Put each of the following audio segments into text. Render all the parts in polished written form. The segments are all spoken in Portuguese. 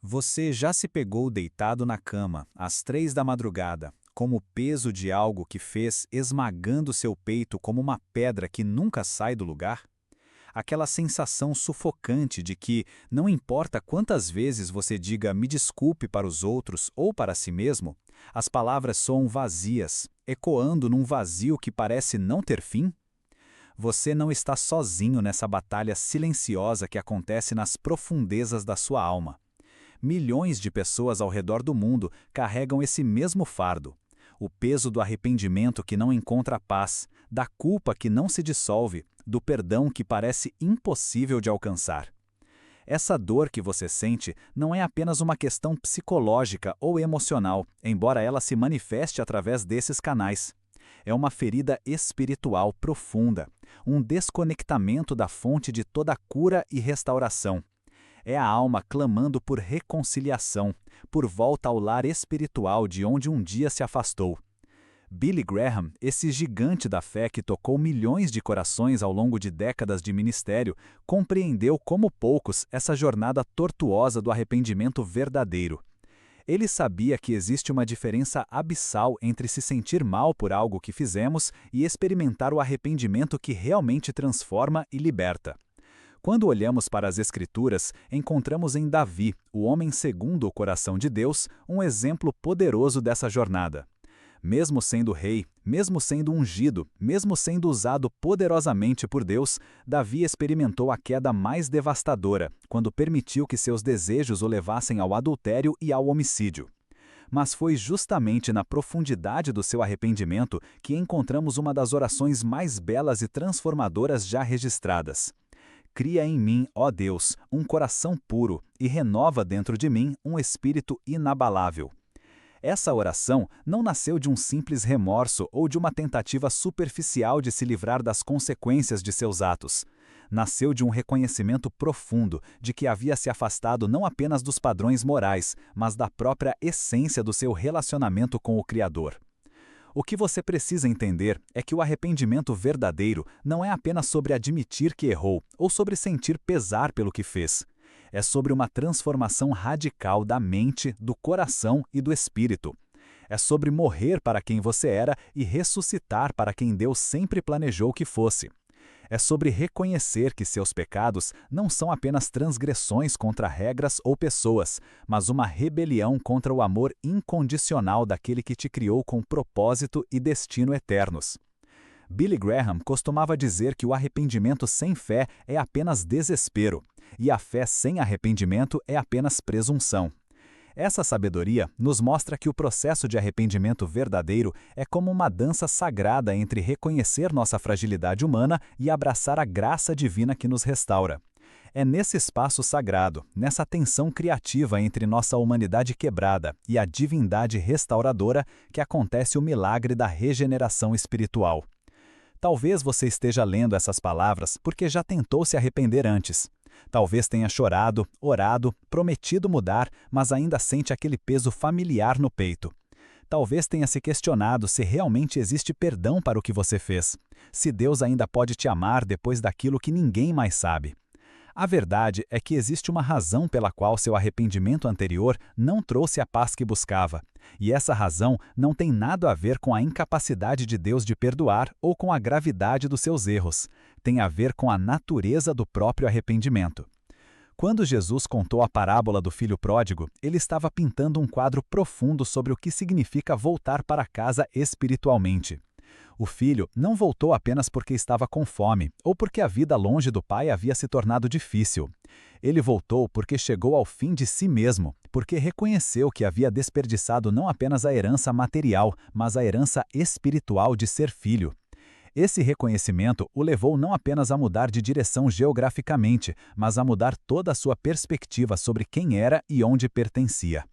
Você já se pegou deitado na cama, às 3 da madrugada, como o peso de algo que fez esmagando seu peito como uma pedra que nunca sai do lugar? Aquela sensação sufocante de que, não importa quantas vezes você diga me desculpe para os outros ou para si mesmo, as palavras soam vazias, ecoando num vazio que parece não ter fim? Você não está sozinho nessa batalha silenciosa que acontece nas profundezas da sua alma. Milhões de pessoas ao redor do mundo carregam esse mesmo fardo. O peso do arrependimento que não encontra paz, da culpa que não se dissolve, do perdão que parece impossível de alcançar. Essa dor que você sente não é apenas uma questão psicológica ou emocional, embora ela se manifeste através desses canais. É uma ferida espiritual profunda, um desconectamento da fonte de toda cura e restauração. É a alma clamando por reconciliação, por volta ao lar espiritual de onde um dia se afastou. Billy Graham, esse gigante da fé que tocou milhões de corações ao longo de décadas de ministério, compreendeu como poucos essa jornada tortuosa do arrependimento verdadeiro. Ele sabia que existe uma diferença abissal entre se sentir mal por algo que fizemos e experimentar o arrependimento que realmente transforma e liberta. Quando olhamos para as Escrituras, encontramos em Davi, o homem segundo o coração de Deus, um exemplo poderoso dessa jornada. Mesmo sendo rei, mesmo sendo ungido, mesmo sendo usado poderosamente por Deus, Davi experimentou a queda mais devastadora, quando permitiu que seus desejos o levassem ao adultério e ao homicídio. Mas foi justamente na profundidade do seu arrependimento que encontramos uma das orações mais belas e transformadoras já registradas. Cria em mim, ó Deus, um coração puro e renova dentro de mim um espírito inabalável. Essa oração não nasceu de um simples remorso ou de uma tentativa superficial de se livrar das consequências de seus atos. Nasceu de um reconhecimento profundo de que havia se afastado não apenas dos padrões morais, mas da própria essência do seu relacionamento com o Criador. O que você precisa entender é que o arrependimento verdadeiro não é apenas sobre admitir que errou ou sobre sentir pesar pelo que fez. É sobre uma transformação radical da mente, do coração e do espírito. É sobre morrer para quem você era e ressuscitar para quem Deus sempre planejou que fosse. É sobre reconhecer que seus pecados não são apenas transgressões contra regras ou pessoas, mas uma rebelião contra o amor incondicional daquele que te criou com propósito e destino eternos. Billy Graham costumava dizer que o arrependimento sem fé é apenas desespero, e a fé sem arrependimento é apenas presunção. Essa sabedoria nos mostra que o processo de arrependimento verdadeiro é como uma dança sagrada entre reconhecer nossa fragilidade humana e abraçar a graça divina que nos restaura. É nesse espaço sagrado, nessa tensão criativa entre nossa humanidade quebrada e a divindade restauradora, que acontece o milagre da regeneração espiritual. Talvez você esteja lendo essas palavras porque já tentou se arrepender antes. Talvez tenha chorado, orado, prometido mudar, mas ainda sente aquele peso familiar no peito. Talvez tenha se questionado se realmente existe perdão para o que você fez, se Deus ainda pode te amar depois daquilo que ninguém mais sabe. A verdade é que existe uma razão pela qual seu arrependimento anterior não trouxe a paz que buscava, e essa razão não tem nada a ver com a incapacidade de Deus de perdoar ou com a gravidade dos seus erros. Tem a ver com a natureza do próprio arrependimento. Quando Jesus contou a parábola do filho pródigo, ele estava pintando um quadro profundo sobre o que significa voltar para casa espiritualmente. O filho não voltou apenas porque estava com fome ou porque a vida longe do pai havia se tornado difícil. Ele voltou porque chegou ao fim de si mesmo, porque reconheceu que havia desperdiçado não apenas a herança material, mas a herança espiritual de ser filho. Esse reconhecimento o levou não apenas a mudar de direção geograficamente, mas a mudar toda a sua perspectiva sobre quem era e onde pertencia.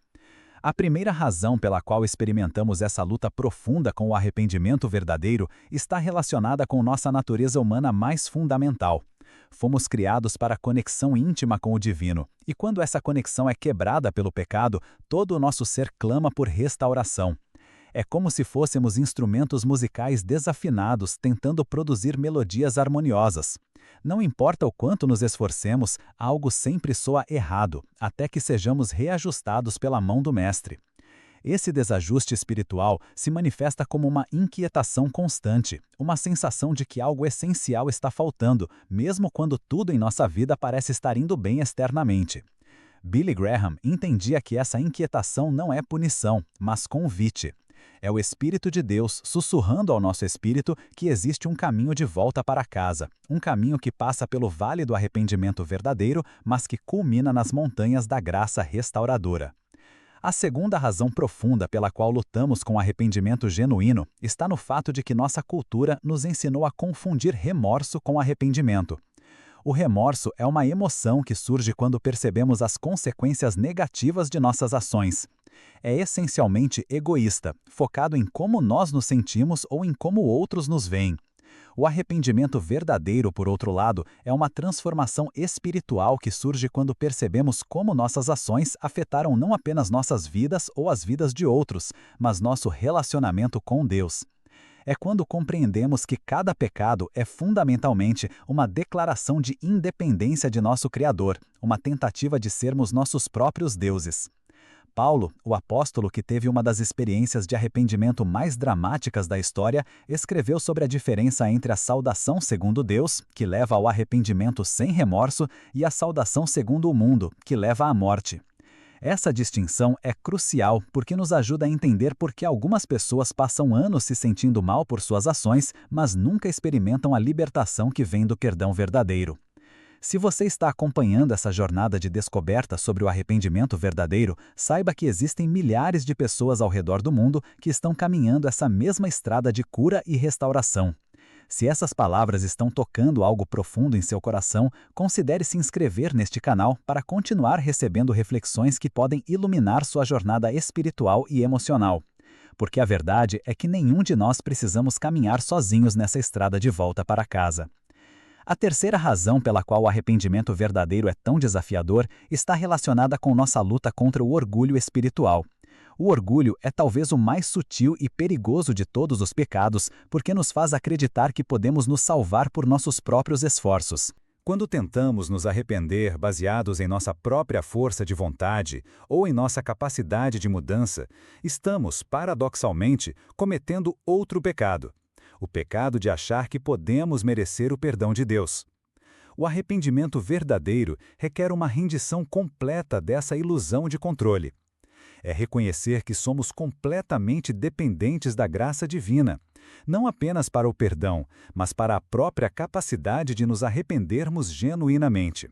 A primeira razão pela qual experimentamos essa luta profunda com o arrependimento verdadeiro está relacionada com nossa natureza humana mais fundamental. Fomos criados para conexão íntima com o divino, e quando essa conexão é quebrada pelo pecado, todo o nosso ser clama por restauração. É como se fôssemos instrumentos musicais desafinados tentando produzir melodias harmoniosas. Não importa o quanto nos esforcemos, algo sempre soa errado, até que sejamos reajustados pela mão do Mestre. Esse desajuste espiritual se manifesta como uma inquietação constante, uma sensação de que algo essencial está faltando, mesmo quando tudo em nossa vida parece estar indo bem externamente. Billy Graham entendia que essa inquietação não é punição, mas convite. É o Espírito de Deus sussurrando ao nosso espírito que existe um caminho de volta para casa, um caminho que passa pelo vale do arrependimento verdadeiro, mas que culmina nas montanhas da graça restauradora. A segunda razão profunda pela qual lutamos com arrependimento genuíno está no fato de que nossa cultura nos ensinou a confundir remorso com arrependimento. O remorso é uma emoção que surge quando percebemos as consequências negativas de nossas ações. É essencialmente egoísta, focado em como nós nos sentimos ou em como outros nos veem. O arrependimento verdadeiro, por outro lado, é uma transformação espiritual que surge quando percebemos como nossas ações afetaram não apenas nossas vidas ou as vidas de outros, mas nosso relacionamento com Deus. É quando compreendemos que cada pecado é fundamentalmente uma declaração de independência de nosso Criador, uma tentativa de sermos nossos próprios deuses. Paulo, o apóstolo que teve uma das experiências de arrependimento mais dramáticas da história, escreveu sobre a diferença entre a saudação segundo Deus, que leva ao arrependimento sem remorso, e a saudação segundo o mundo, que leva à morte. Essa distinção é crucial porque nos ajuda a entender por que algumas pessoas passam anos se sentindo mal por suas ações, mas nunca experimentam a libertação que vem do perdão verdadeiro. Se você está acompanhando essa jornada de descoberta sobre o arrependimento verdadeiro, saiba que existem milhares de pessoas ao redor do mundo que estão caminhando essa mesma estrada de cura e restauração. Se essas palavras estão tocando algo profundo em seu coração, considere se inscrever neste canal para continuar recebendo reflexões que podem iluminar sua jornada espiritual e emocional. Porque a verdade é que nenhum de nós precisamos caminhar sozinhos nessa estrada de volta para casa. A terceira razão pela qual o arrependimento verdadeiro é tão desafiador está relacionada com nossa luta contra o orgulho espiritual. O orgulho é talvez o mais sutil e perigoso de todos os pecados, porque nos faz acreditar que podemos nos salvar por nossos próprios esforços. Quando tentamos nos arrepender baseados em nossa própria força de vontade ou em nossa capacidade de mudança, estamos, paradoxalmente, cometendo outro pecado. O pecado de achar que podemos merecer o perdão de Deus. O arrependimento verdadeiro requer uma rendição completa dessa ilusão de controle. É reconhecer que somos completamente dependentes da graça divina, não apenas para o perdão, mas para a própria capacidade de nos arrependermos genuinamente.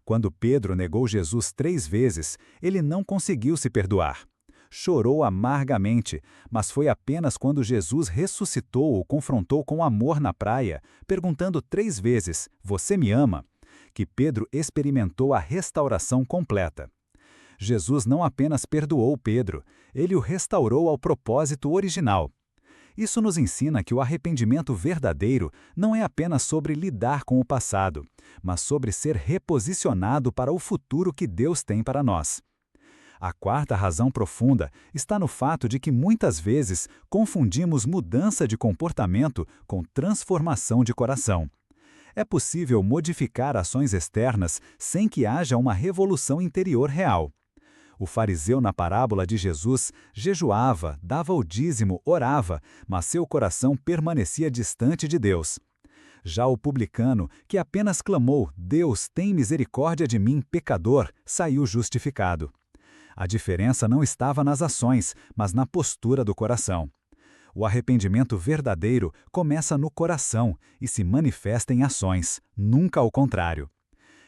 Quando Pedro negou Jesus 3 vezes, ele não conseguiu se perdoar. Chorou amargamente, mas foi apenas quando Jesus ressuscitou o confrontou com amor na praia, perguntando 3 vezes, "Você me ama?", que Pedro experimentou a restauração completa. Jesus não apenas perdoou Pedro, ele o restaurou ao propósito original. Isso nos ensina que o arrependimento verdadeiro não é apenas sobre lidar com o passado, mas sobre ser reposicionado para o futuro que Deus tem para nós. A quarta razão profunda está no fato de que muitas vezes confundimos mudança de comportamento com transformação de coração. É possível modificar ações externas sem que haja uma revolução interior real. O fariseu na parábola de Jesus jejuava, dava o dízimo, orava, mas seu coração permanecia distante de Deus. Já o publicano, que apenas clamou, "Deus, tem misericórdia de mim, pecador", saiu justificado. A diferença não estava nas ações, mas na postura do coração. O arrependimento verdadeiro começa no coração e se manifesta em ações, nunca ao contrário.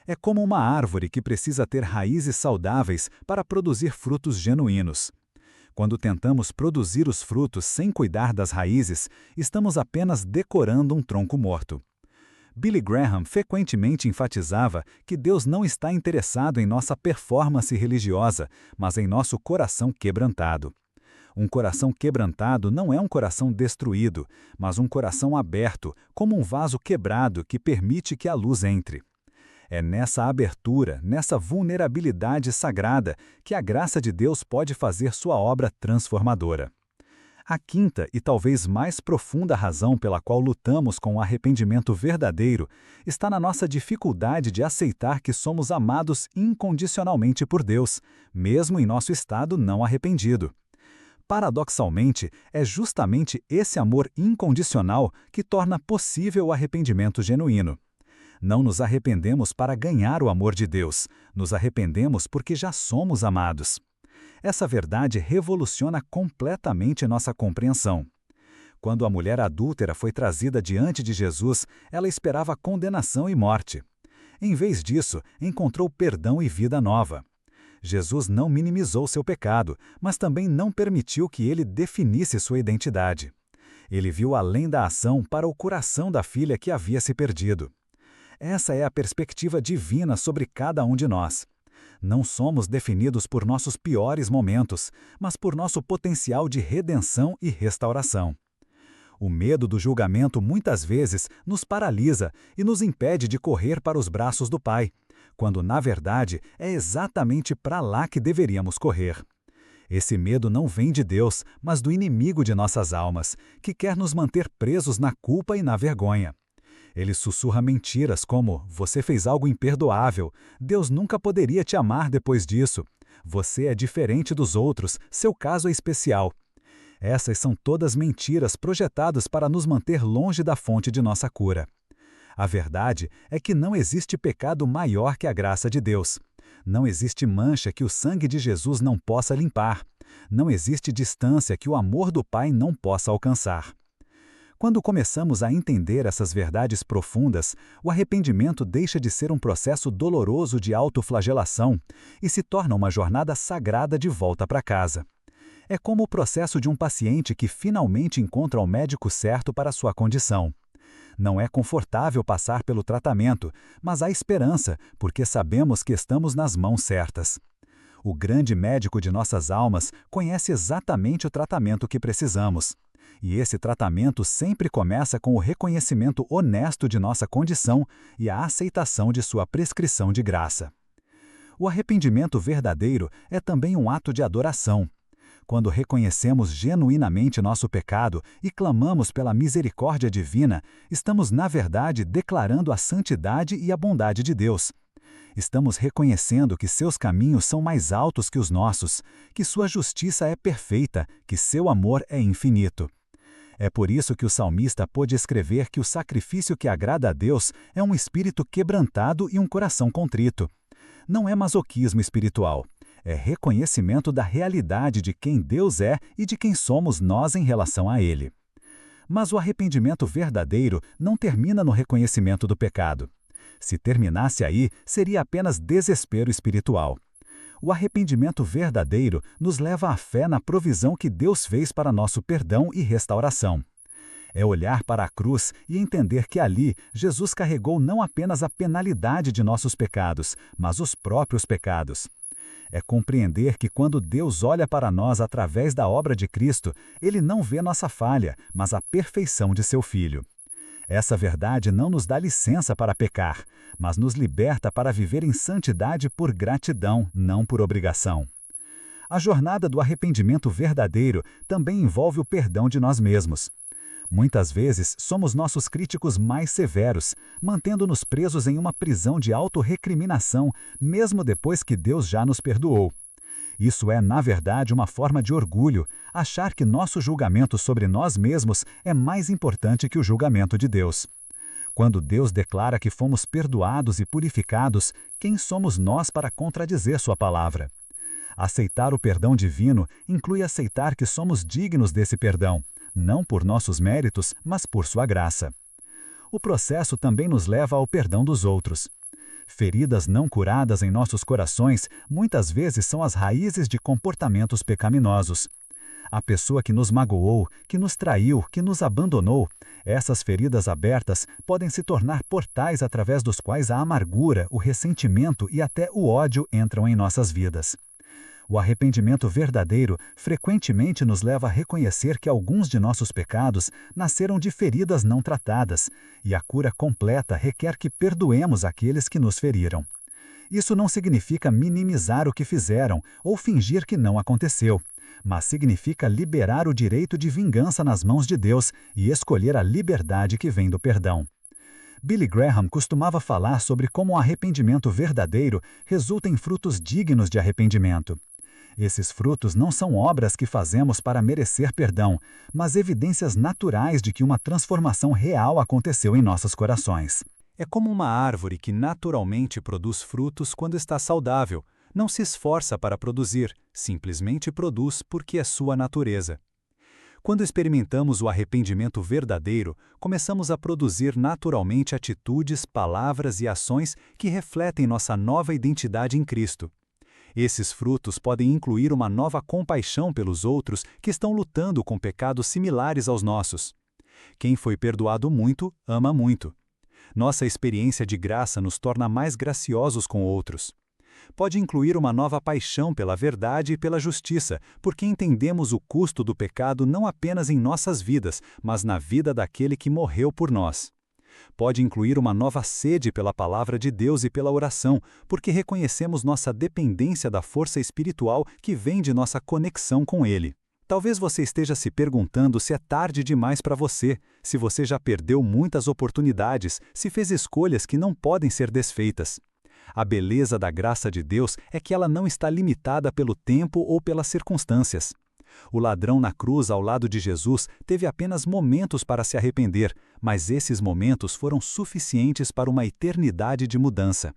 É como uma árvore que precisa ter raízes saudáveis para produzir frutos genuínos. Quando tentamos produzir os frutos sem cuidar das raízes, estamos apenas decorando um tronco morto. Billy Graham frequentemente enfatizava que Deus não está interessado em nossa performance religiosa, mas em nosso coração quebrantado. Um coração quebrantado não é um coração destruído, mas um coração aberto, como um vaso quebrado que permite que a luz entre. É nessa abertura, nessa vulnerabilidade sagrada, que a graça de Deus pode fazer sua obra transformadora. A quinta e talvez mais profunda razão pela qual lutamos com o arrependimento verdadeiro está na nossa dificuldade de aceitar que somos amados incondicionalmente por Deus, mesmo em nosso estado não arrependido. Paradoxalmente, é justamente esse amor incondicional que torna possível o arrependimento genuíno. Não nos arrependemos para ganhar o amor de Deus, nos arrependemos porque já somos amados. Essa verdade revoluciona completamente nossa compreensão. Quando a mulher adúltera foi trazida diante de Jesus, ela esperava condenação e morte. Em vez disso, encontrou perdão e vida nova. Jesus não minimizou seu pecado, mas também não permitiu que ele definisse sua identidade. Ele viu além da ação para o coração da filha que havia se perdido. Essa é a perspectiva divina sobre cada um de nós. Não somos definidos por nossos piores momentos, mas por nosso potencial de redenção e restauração. O medo do julgamento muitas vezes nos paralisa e nos impede de correr para os braços do Pai, quando, na verdade, é exatamente para lá que deveríamos correr. Esse medo não vem de Deus, mas do inimigo de nossas almas, que quer nos manter presos na culpa e na vergonha. Ele sussurra mentiras como: você fez algo imperdoável, Deus nunca poderia te amar depois disso, você é diferente dos outros, seu caso é especial. Essas são todas mentiras projetadas para nos manter longe da fonte de nossa cura. A verdade é que não existe pecado maior que a graça de Deus. Não existe mancha que o sangue de Jesus não possa limpar. Não existe distância que o amor do Pai não possa alcançar. Quando começamos a entender essas verdades profundas, o arrependimento deixa de ser um processo doloroso de autoflagelação e se torna uma jornada sagrada de volta para casa. É como o processo de um paciente que finalmente encontra o médico certo para sua condição. Não é confortável passar pelo tratamento, mas há esperança, porque sabemos que estamos nas mãos certas. O grande médico de nossas almas conhece exatamente o tratamento que precisamos. E esse tratamento sempre começa com o reconhecimento honesto de nossa condição e a aceitação de sua prescrição de graça. O arrependimento verdadeiro é também um ato de adoração. Quando reconhecemos genuinamente nosso pecado e clamamos pela misericórdia divina, estamos, na verdade, declarando a santidade e a bondade de Deus. Estamos reconhecendo que seus caminhos são mais altos que os nossos, que sua justiça é perfeita, que seu amor é infinito. É por isso que o salmista pôde escrever que o sacrifício que agrada a Deus é um espírito quebrantado e um coração contrito. Não é masoquismo espiritual. É reconhecimento da realidade de quem Deus é e de quem somos nós em relação a Ele. Mas o arrependimento verdadeiro não termina no reconhecimento do pecado. Se terminasse aí, seria apenas desespero espiritual. O arrependimento verdadeiro nos leva à fé na provisão que Deus fez para nosso perdão e restauração. É olhar para a cruz e entender que ali Jesus carregou não apenas a penalidade de nossos pecados, mas os próprios pecados. É compreender que quando Deus olha para nós através da obra de Cristo, Ele não vê nossa falha, mas a perfeição de seu Filho. Essa verdade não nos dá licença para pecar, mas nos liberta para viver em santidade por gratidão, não por obrigação. A jornada do arrependimento verdadeiro também envolve o perdão de nós mesmos. Muitas vezes somos nossos críticos mais severos, mantendo-nos presos em uma prisão de autorrecriminação, mesmo depois que Deus já nos perdoou. Isso é, na verdade, uma forma de orgulho, achar que nosso julgamento sobre nós mesmos é mais importante que o julgamento de Deus. Quando Deus declara que fomos perdoados e purificados, quem somos nós para contradizer sua palavra? Aceitar o perdão divino inclui aceitar que somos dignos desse perdão, não por nossos méritos, mas por sua graça. O processo também nos leva ao perdão dos outros. Feridas não curadas em nossos corações muitas vezes são as raízes de comportamentos pecaminosos. A pessoa que nos magoou, que nos traiu, que nos abandonou, essas feridas abertas podem se tornar portais através dos quais a amargura, o ressentimento e até o ódio entram em nossas vidas. O arrependimento verdadeiro frequentemente nos leva a reconhecer que alguns de nossos pecados nasceram de feridas não tratadas, e a cura completa requer que perdoemos aqueles que nos feriram. Isso não significa minimizar o que fizeram ou fingir que não aconteceu, mas significa liberar o direito de vingança nas mãos de Deus e escolher a liberdade que vem do perdão. Billy Graham costumava falar sobre como o arrependimento verdadeiro resulta em frutos dignos de arrependimento. Esses frutos não são obras que fazemos para merecer perdão, mas evidências naturais de que uma transformação real aconteceu em nossos corações. É como uma árvore que naturalmente produz frutos quando está saudável. Não se esforça para produzir, simplesmente produz porque é sua natureza. Quando experimentamos o arrependimento verdadeiro, começamos a produzir naturalmente atitudes, palavras e ações que refletem nossa nova identidade em Cristo. Esses frutos podem incluir uma nova compaixão pelos outros que estão lutando com pecados similares aos nossos. Quem foi perdoado muito, ama muito. Nossa experiência de graça nos torna mais graciosos com outros. Pode incluir uma nova paixão pela verdade e pela justiça, porque entendemos o custo do pecado não apenas em nossas vidas, mas na vida daquele que morreu por nós. Pode incluir uma nova sede pela palavra de Deus e pela oração, porque reconhecemos nossa dependência da força espiritual que vem de nossa conexão com Ele. Talvez você esteja se perguntando se é tarde demais para você, se você já perdeu muitas oportunidades, se fez escolhas que não podem ser desfeitas. A beleza da graça de Deus é que ela não está limitada pelo tempo ou pelas circunstâncias. O ladrão na cruz ao lado de Jesus teve apenas momentos para se arrepender, mas esses momentos foram suficientes para uma eternidade de mudança.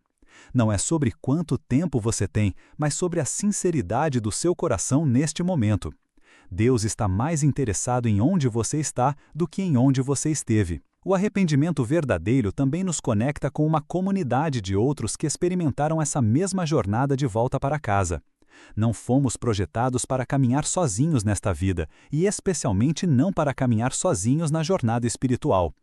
Não é sobre quanto tempo você tem, mas sobre a sinceridade do seu coração neste momento. Deus está mais interessado em onde você está do que em onde você esteve. O arrependimento verdadeiro também nos conecta com uma comunidade de outros que experimentaram essa mesma jornada de volta para casa. Não fomos projetados para caminhar sozinhos nesta vida, e especialmente não para caminhar sozinhos na jornada espiritual.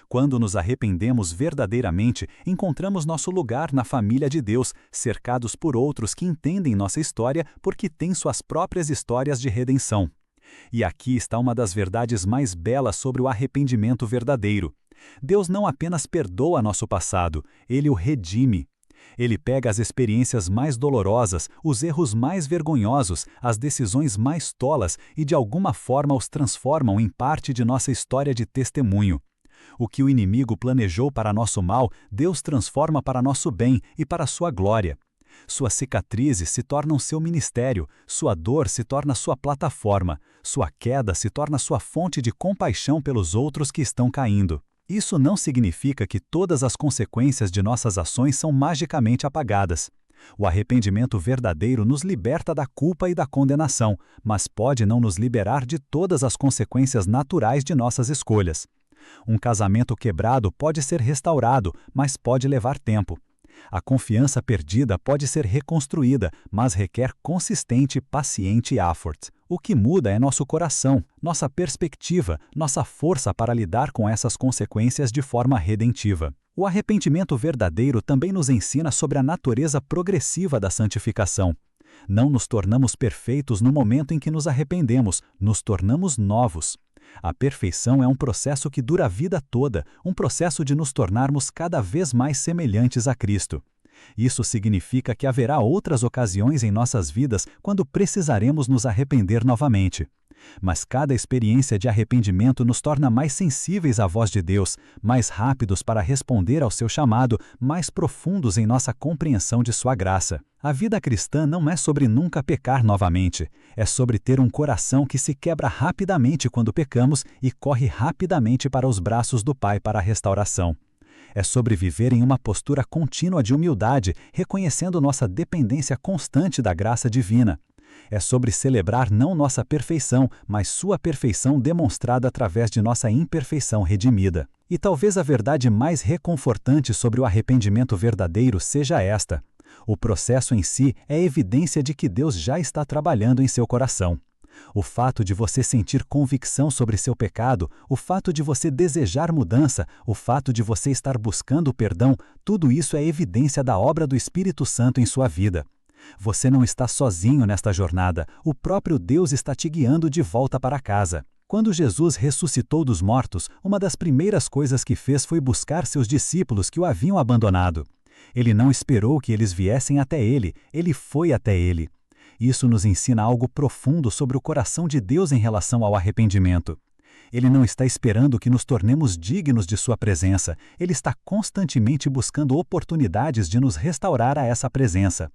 Quando nos arrependemos verdadeiramente, encontramos nosso lugar na família de Deus, cercados por outros que entendem nossa história porque têm suas próprias histórias de redenção. E aqui está uma das verdades mais belas sobre o arrependimento verdadeiro. Deus não apenas perdoa nosso passado, Ele o redime. Ele pega as experiências mais dolorosas, os erros mais vergonhosos, as decisões mais tolas e de alguma forma os transformam em parte de nossa história de testemunho. O que o inimigo planejou para nosso mal, Deus transforma para nosso bem e para sua glória. Suas cicatrizes se tornam seu ministério, sua dor se torna sua plataforma, sua queda se torna sua fonte de compaixão pelos outros que estão caindo. Isso não significa que todas as consequências de nossas ações são magicamente apagadas. O arrependimento verdadeiro nos liberta da culpa e da condenação, mas pode não nos liberar de todas as consequências naturais de nossas escolhas. Um casamento quebrado pode ser restaurado, mas pode levar tempo. A confiança perdida pode ser reconstruída, mas requer consistente, paciente effort. O que muda é nosso coração, nossa perspectiva, nossa força para lidar com essas consequências de forma redentiva. O arrependimento verdadeiro também nos ensina sobre a natureza progressiva da santificação. Não nos tornamos perfeitos no momento em que nos arrependemos, nos tornamos novos. A perfeição é um processo que dura a vida toda, um processo de nos tornarmos cada vez mais semelhantes a Cristo. Isso significa que haverá outras ocasiões em nossas vidas quando precisaremos nos arrepender novamente. Mas cada experiência de arrependimento nos torna mais sensíveis à voz de Deus, mais rápidos para responder ao seu chamado, mais profundos em nossa compreensão de sua graça. A vida cristã não é sobre nunca pecar novamente, é sobre ter um coração que se quebra rapidamente quando pecamos e corre rapidamente para os braços do Pai para a restauração. É sobre viver em uma postura contínua de humildade, reconhecendo nossa dependência constante da graça divina. É sobre celebrar não nossa perfeição, mas sua perfeição demonstrada através de nossa imperfeição redimida. E talvez a verdade mais reconfortante sobre o arrependimento verdadeiro seja esta: o processo em si é evidência de que Deus já está trabalhando em seu coração. O fato de você sentir convicção sobre seu pecado, o fato de você desejar mudança, o fato de você estar buscando perdão, tudo isso é evidência da obra do Espírito Santo em sua vida. Você não está sozinho nesta jornada, o próprio Deus está te guiando de volta para casa. Quando Jesus ressuscitou dos mortos, uma das primeiras coisas que fez foi buscar seus discípulos que o haviam abandonado. Ele não esperou que eles viessem até ele, ele foi até ele. Isso nos ensina algo profundo sobre o coração de Deus em relação ao arrependimento. Ele não está esperando que nos tornemos dignos de sua presença, ele está constantemente buscando oportunidades de nos restaurar a essa presença.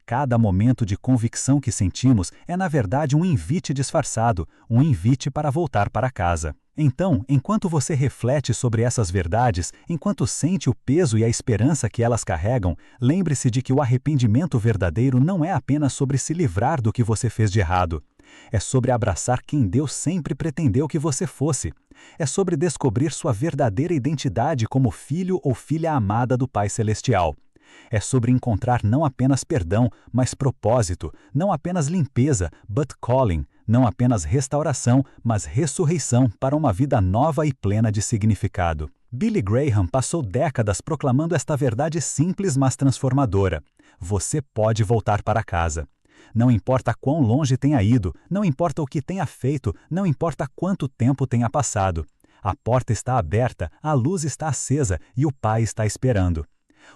Cada momento de convicção que sentimos é, na verdade, um invite disfarçado, um invite para voltar para casa. Então, enquanto você reflete sobre essas verdades, enquanto sente o peso e a esperança que elas carregam, lembre-se de que o arrependimento verdadeiro não é apenas sobre se livrar do que você fez de errado. É sobre abraçar quem Deus sempre pretendeu que você fosse. É sobre descobrir sua verdadeira identidade como filho ou filha amada do Pai Celestial. É sobre encontrar não apenas perdão, mas propósito, não apenas limpeza, but calling, não apenas restauração, mas ressurreição para uma vida nova e plena de significado. Billy Graham passou décadas proclamando esta verdade simples, mas transformadora. Você pode voltar para casa. Não importa quão longe tenha ido, não importa o que tenha feito, não importa quanto tempo tenha passado. A porta está aberta, a luz está acesa e o Pai está esperando.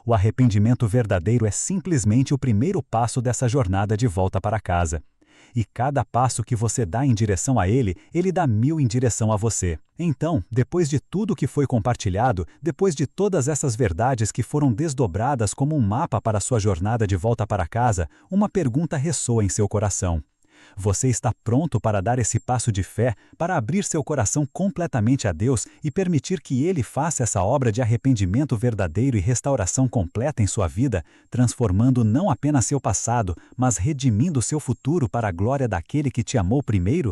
O arrependimento verdadeiro é simplesmente o primeiro passo dessa jornada de volta para casa. E cada passo que você dá em direção a ele, ele dá 1000 em direção a você. Então, depois de tudo que foi compartilhado, depois de todas essas verdades que foram desdobradas como um mapa para a sua jornada de volta para casa, uma pergunta ressoa em seu coração. Você está pronto para dar esse passo de fé, para abrir seu coração completamente a Deus e permitir que Ele faça essa obra de arrependimento verdadeiro e restauração completa em sua vida, transformando não apenas seu passado, mas redimindo seu futuro para a glória daquele que te amou primeiro?